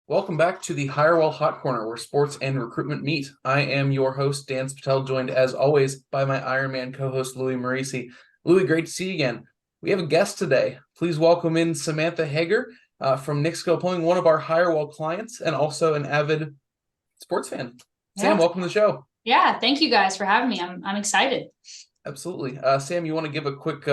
Welcome back to the Hirewell Hot Corner, where sports and recruitment meet. I am your host, Dan Patel, joined as always by my Ironman co-host, Louie Marisi. Louie, great to see you again. We have a guest today. Please welcome in Samantha Heger from Nixco Plumbing, one of our Hirewell clients, and also an avid sports fan. Sam, welcome to the show. Yeah, thank you guys for having me. I'm excited. Absolutely. Sam, you want to give a quick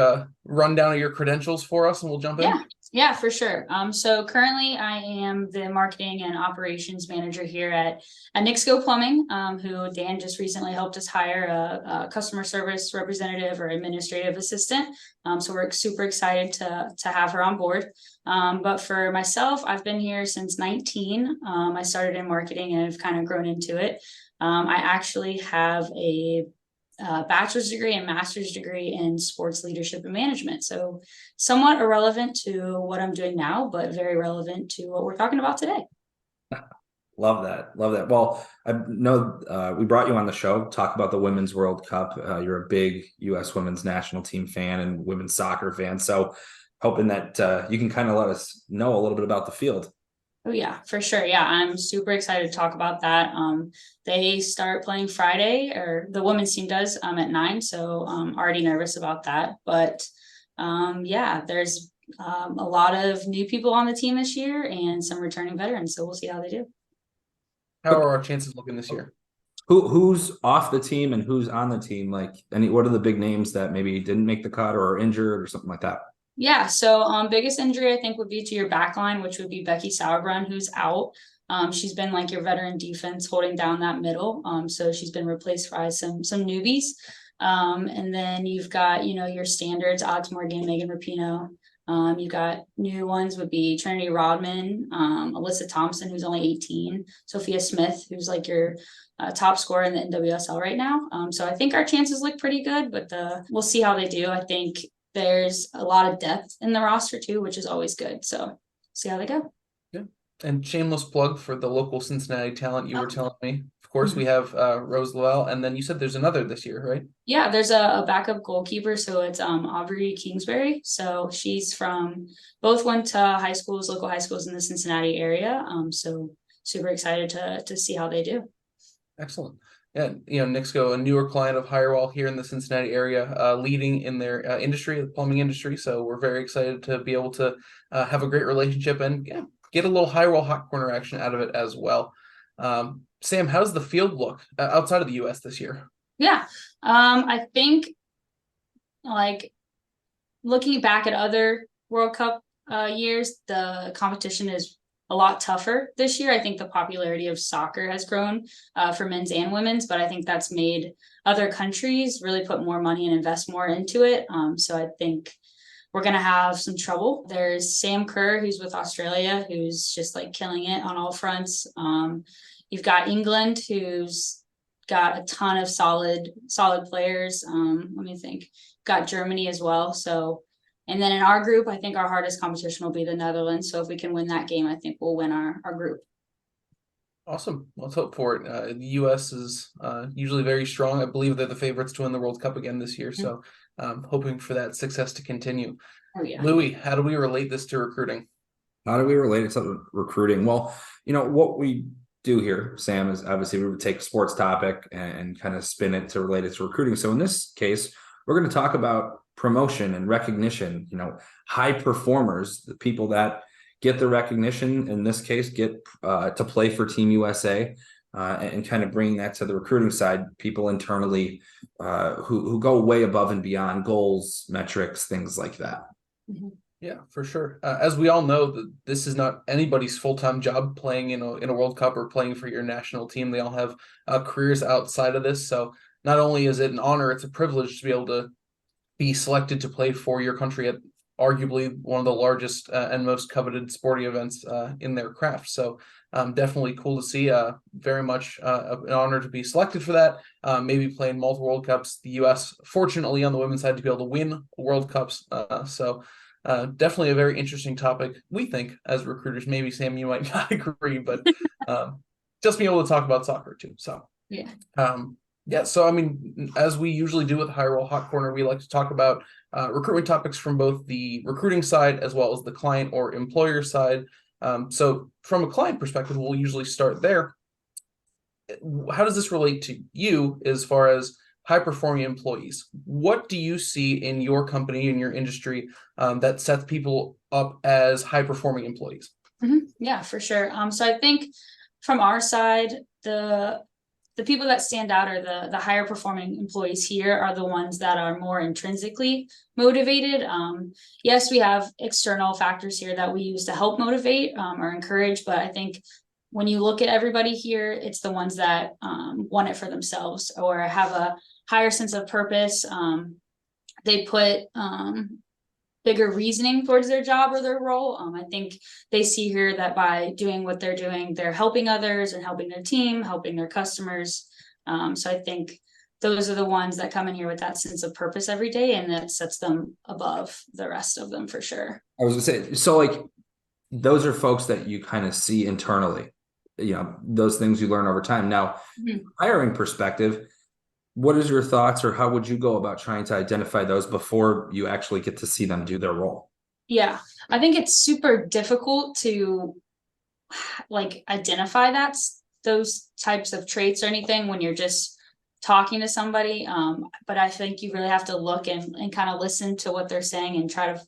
rundown of your credentials for us, and we'll jump in? Yeah, for sure. So currently I am the marketing and operations manager here at Nixco Plumbing, who Dan just recently helped us hire a customer service representative or administrative assistant. So we're super excited to have her on board. But for myself, I've been here since 19. I started in marketing and I've kind of grown into it. I actually have a bachelor's degree and master's degree in sports leadership and management. So somewhat irrelevant to what I'm doing now, but very relevant to what we're talking about today. Love that. Love that. Well, I know we brought you on the show, talk about the Women's World Cup. You're a big U.S. women's national team fan and women's soccer fan. So hoping that you can kind of let us know a little bit about the field. Oh yeah, for sure. Yeah, I'm super excited to talk about that. They start playing Friday, or the women's team does, at 9. So I'm already nervous about that. But yeah, there's a lot of new people on the team this year and some returning veterans. So we'll see how they do. How are our chances looking this year? Who's off the team and who's on the team? Like, what are the big names that maybe didn't make the cut or are injured or something like that? Yeah, so biggest injury I think would be to your back line, which would be Becky Sauerbrunn, who's out. She's been like your veteran defense holding down that middle. So she's been replaced by some newbies. And then you've got, your standards, Alex Morgan, Megan Rapinoe. You got new ones would be Trinity Rodman, Alyssa Thompson, who's only 18, Sophia Smith, who's like your top scorer in the NWSL right now. So I think our chances look pretty good, but we'll see how they do. I think there's a lot of depth in the roster too, which is always good. So see how they go. Yeah. And shameless plug for the local Cincinnati talent you were telling me. Of course, we have Rose Lowell, and then you said there's another this year, right? Yeah, there's a backup goalkeeper. So it's Aubrey Kingsbury. So she's both went to local high schools in the Cincinnati area. So super excited to see how they do. Excellent. Yeah, Nixco, a newer client of Hirewell here in the Cincinnati area, leading in their industry, the plumbing industry. So we're very excited to be able to have a great relationship and get a little Hirewell hot corner action out of it as well. Sam, how's the field look outside of the U.S. this year? Yeah, I think like looking back at other World Cup years, the competition is a lot tougher this year. I think the popularity of soccer has grown for men's and women's, but I think that's made other countries really put more money and invest more into it. So I think we're going to have some trouble. There's Sam Kerr, who's with Australia, who's just like killing it on all fronts. You've got England, who's got a ton of solid players. Let me think. Got Germany as well. And then in our group, I think our hardest competition will be the Netherlands. So if we can win that game, I think we'll win our group. Awesome. Let's hope for it. The U.S. is usually very strong. I believe they're the favorites to win the World Cup again this year. So hoping for that success to continue. Oh, yeah. Louie, how do we relate this to recruiting? How do we relate it to recruiting? Well, what we do here, Sam, is obviously we would take a sports topic and kind of spin it to relate it to recruiting. So in this case, we're going to talk about promotion and recognition, high performers, the people that get the recognition, in this case, get to play for Team USA, and kind of bringing that to the recruiting side, people internally who go way above and beyond goals, metrics, things like that. Mm-hmm. Yeah, for sure. As we all know, this is not anybody's full-time job playing in a World Cup or playing for your national team. They all have careers outside of this. So not only is it an honor, it's a privilege to be able to be selected to play for your country at arguably one of the largest and most coveted sporting events in their craft. So definitely cool to see. Very much an honor to be selected for that. Maybe playing multiple World Cups. The U.S. fortunately on the women's side to be able to win World Cups. So definitely a very interesting topic, we think, as recruiters. Maybe Sam, you might not agree, but just being able to talk about soccer too. So yeah. Yeah, so I mean, as we usually do with Hirewell Hot Corner, we like to talk about recruitment topics from both the recruiting side as well as the client or employer side. So from a client perspective, we'll usually start there. How does this relate to you as far as high performing employees? What do you see in your company, in your industry, that sets people up as high performing employees? Yeah, for sure. So I think from our side, the people that stand out, or the higher performing employees here, are the ones that are more intrinsically motivated. Yes, we have external factors here that we use to help motivate or encourage, but I think when you look at everybody here, it's the ones that want it for themselves or have a higher sense of purpose. They put bigger reasoning towards their job or their role. I think they see here that by doing what they're doing, they're helping others and helping their team, helping their customers. So I think those are the ones that come in here with that sense of purpose every day, and that sets them above the rest of them for sure. I was gonna say, so like those are folks that you kind of see internally, those things you learn over time. Now, hiring perspective, what is your thoughts, or how would you go about trying to identify those before you actually get to see them do their role? Yeah, I think it's super difficult to identify those types of traits or anything when you're just talking to somebody. But I think you really have to look and kind of listen to what they're saying and try to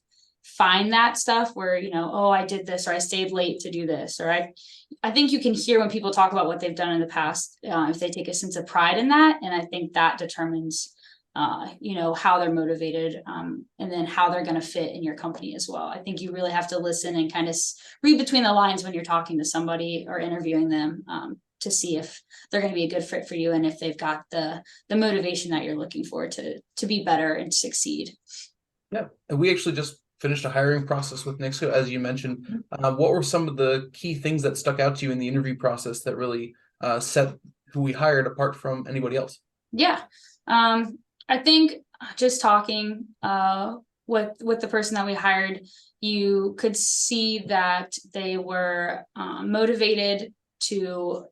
find that stuff where, oh, I did this, or I stayed late to do this, or I think you can hear when people talk about what they've done in the past, if they take a sense of pride in that. And I think that determines, how they're motivated, and then how they're going to fit in your company as well. I think you really have to listen and kind of read between the lines when you're talking to somebody or interviewing them, to see if they're going to be a good fit for you and if they've got the motivation that you're looking for to be better and succeed. Yeah, and we actually just finished a hiring process with Nixco, as you mentioned. What were some of the key things that stuck out to you in the interview process that really set who we hired apart from anybody else? Yeah, I think just talking with the person that we hired, you could see that they were motivated to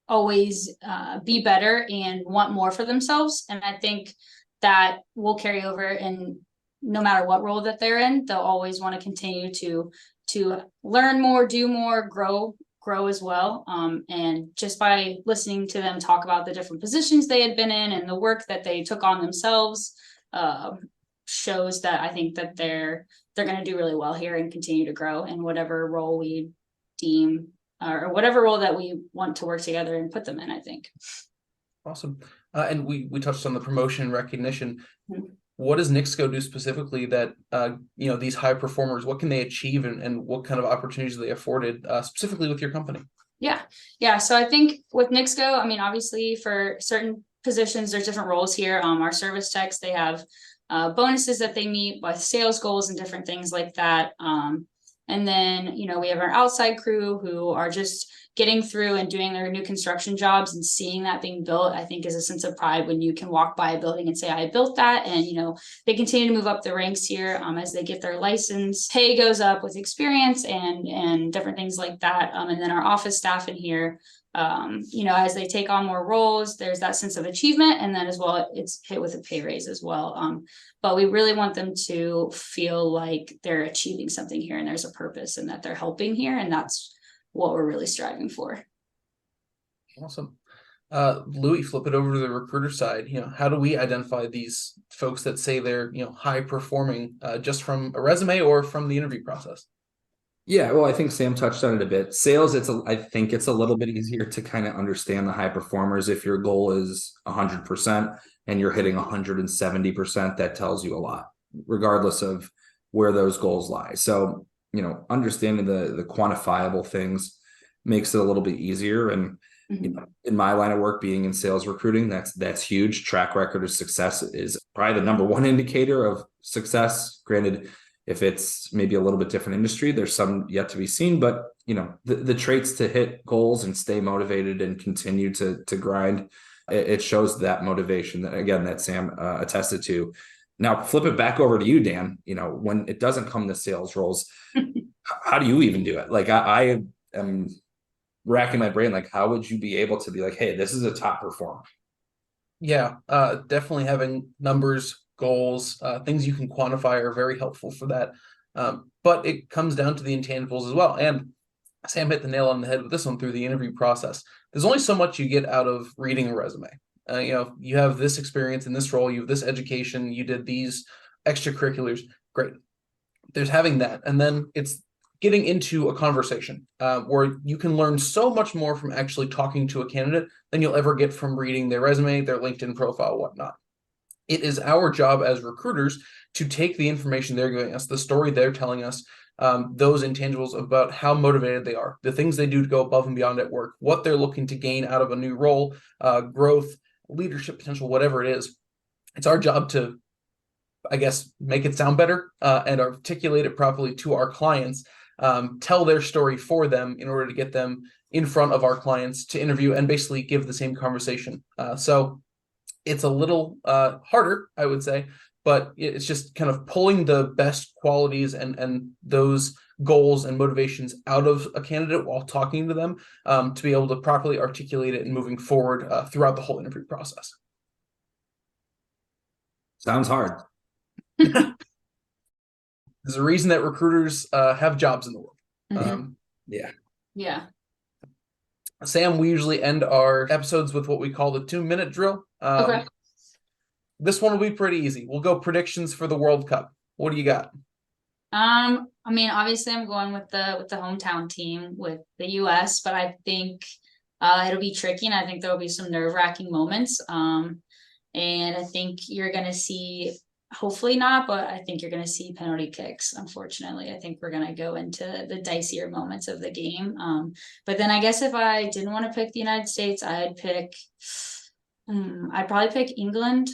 always be better and want more for themselves. And I think that will carry over, and no matter what role that they're in, they'll always want to continue to learn more, do more, grow as well. And just by listening to them talk about the different positions they had been in and the work that they took on themselves, shows that I think that they're going to do really well here and continue to grow in whatever role we deem, or whatever role that we want to work together and put them in, I think. Awesome. And we touched on the promotion and recognition. What does Nixco do specifically that, these high performers, what can they achieve, and what kind of opportunities are they afforded specifically with your company? Yeah. So I think with Nixco, obviously for certain positions, there's different roles here. Our service techs, they have bonuses that they meet with sales goals and different things like that. And then, we have our outside crew who are just getting through and doing their new construction jobs and seeing that being built, I think is a sense of pride when you can walk by a building and say, I built that. And, they continue to move up the ranks here as they get their license. Pay goes up with experience and different things like that. And then our office staff in here, as they take on more roles, there's that sense of achievement. And then as well, it's hit with a pay raise as well. But we really want them to feel like they're achieving something here and there's a purpose and that they're helping here. And that's what we're really striving for. Awesome. Louie, flip it over to the recruiter side. How do we identify these folks that say they're, high performing, just from a resume or from the interview process? Yeah, well, I think Sam touched on it a bit. Sales, I think it's a little bit easier to kind of understand the high performers. If your goal is 100% and you're hitting 170%, that tells you a lot, regardless of where those goals lie. So, understanding the quantifiable things makes it a little bit easier. And in my line of work, being in sales recruiting, that's huge. Track record of success is probably the number one indicator of success. Granted, if it's maybe a little bit different industry, there's some yet to be seen, but the traits to hit goals and stay motivated and continue to grind, it shows that motivation that Sam attested to. Now flip it back over to you, Dan. When it doesn't come to sales roles, how do you even do it? Like I am racking my brain. Like, how would you be able to be like, hey, this is a top performer? Yeah, definitely having numbers, goals, things you can quantify are very helpful for that. But it comes down to the intangibles as well. And Sam hit the nail on the head with this one through the interview process. There's only so much you get out of reading a resume. You have this experience in this role, you have this education, you did these extracurriculars. Great. There's having that. And then it's getting into a conversation where you can learn so much more from actually talking to a candidate than you'll ever get from reading their resume, their LinkedIn profile, whatnot. It is our job as recruiters to take the information they're giving us, the story they're telling us, those intangibles about how motivated they are, the things they do to go above and beyond at work, what they're looking to gain out of a new role, growth, leadership potential, whatever it is. It's our job to, I guess, make it sound better and articulate it properly to our clients, tell their story for them in order to get them in front of our clients to interview and basically give the same conversation. So it's a little harder, I would say, but it's just kind of pulling the best qualities and those goals and motivations out of a candidate while talking to them to be able to properly articulate it and moving forward throughout the whole interview process. Sounds hard. There's a reason that recruiters have jobs in the world. Mhm. Yeah. Sam, we usually end our episodes with what we call the 2-minute drill. Okay. This one will be pretty easy. We'll go predictions for the World Cup. What do you got? I mean, obviously I'm going with the hometown team with the US, but I think it'll be tricky, and I think there'll be some nerve-wracking moments. And I think you're gonna see, hopefully not, but I think you're gonna see penalty kicks. Unfortunately, I think we're gonna go into the dicier moments of the game. But then I guess if I didn't want to pick the United States, I'd probably pick England.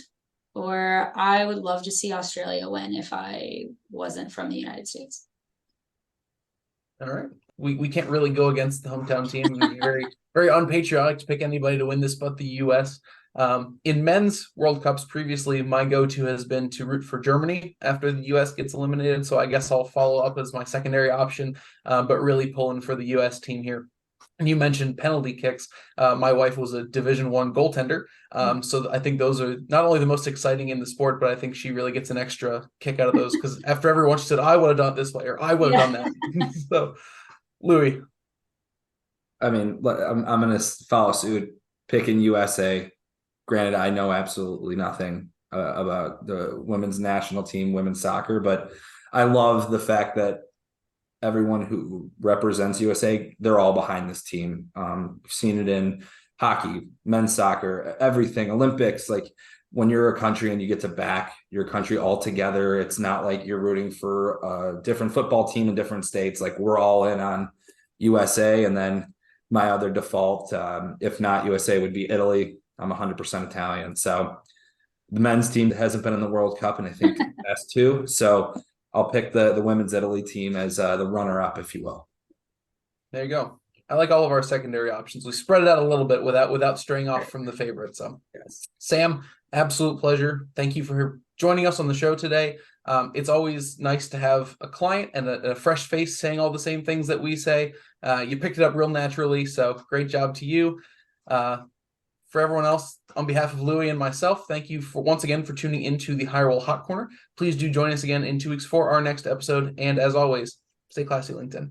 Or I would love to see Australia win if I wasn't from the United States. All right. We can't really go against the hometown team. It would be very, very unpatriotic to pick anybody to win this but the US. In men's World Cups previously, my go-to has been to root for Germany after the US gets eliminated. So I guess I'll follow up as my secondary option, but really pulling for the US team here. And you mentioned penalty kicks. My wife was a Division I goaltender. So I think those are not only the most exciting in the sport, but I think she really gets an extra kick out of those because after everyone, she said, I would have done it this way or I would have done that. So, Louie. I mean, I'm going to follow suit, picking USA. Granted, I know absolutely nothing about the women's national team, women's soccer, but I love the fact that everyone who represents USA, they're all behind this team. We've seen it in hockey, men's soccer, everything, Olympics. Like when you're a country and you get to back your country all together, it's not like you're rooting for a different football team in different states. Like we're all in on USA. And then my other default, if not USA, would be Italy. I'm 100% Italian. So the men's team hasn't been in the World Cup, and I think that's too. So I'll pick the women's Italy team as the runner-up, if you will. There you go. I like all of our secondary options. We spread it out a little bit without straying off from the favorite. So, yes. Sam, absolute pleasure. Thank you for joining us on the show today. It's always nice to have a client and a fresh face saying all the same things that we say. You picked it up real naturally, so great job to you. For everyone else, on behalf of Louie and myself, thank you once again for tuning into the Hirewell Hot Corner. Please do join us again in 2 weeks for our next episode. And as always, stay classy, LinkedIn.